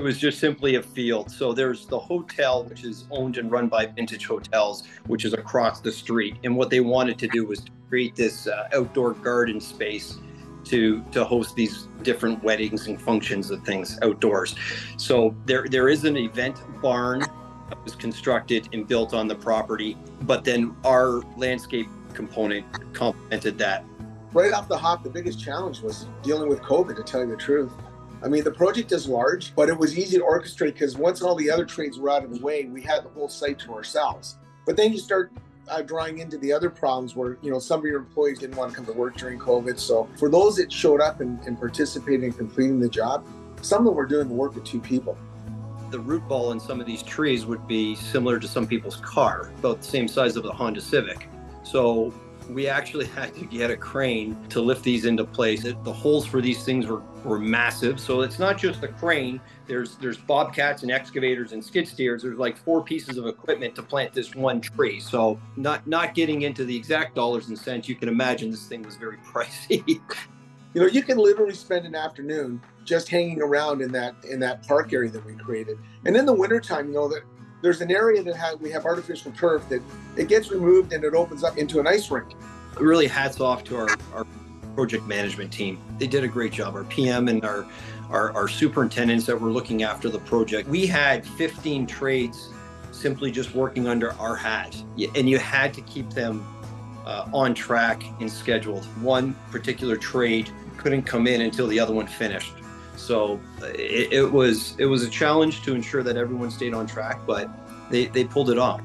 was just simply a field. So there's the hotel, which is owned and run by Vintage Hotels, which is across the street. And what they wanted to do was to create this outdoor garden space to host these different weddings and functions and things outdoors. So there is an event barn that was constructed and built on the property, but then our landscape component complemented that. Right off the hop, the biggest challenge was dealing with COVID, to tell you the truth. I mean, the project is large, but it was easy to orchestrate because once all the other trades were out of the way, we had the whole site to ourselves. But then you start drawing into the other problems where, some of your employees didn't want to come to work during COVID. So for those that showed up and participated in completing the job, some of them were doing the work with 2 people. The root ball in some of these trees would be similar to some people's car, about the same size of the Honda Civic. So we actually had to get a crane to lift these into place. The holes for these things were massive. So it's not just the crane. There's bobcats and excavators and skid steers. There's like 4 pieces of equipment to plant this one tree. So not getting into the exact dollars and cents, you can imagine this thing was very pricey. You can literally spend an afternoon just hanging around in that park area that we created. And in the wintertime, that there's an area that we have artificial turf that it gets removed and it opens up into an ice rink. Really hats off to our project management team. They did a great job. Our PM and our superintendents that were looking after the project. We had 15 trades simply just working under our hat, and you had to keep them on track and scheduled. One particular trade couldn't come in until the other one finished. So it was a challenge to ensure that everyone stayed on track, but they pulled it off.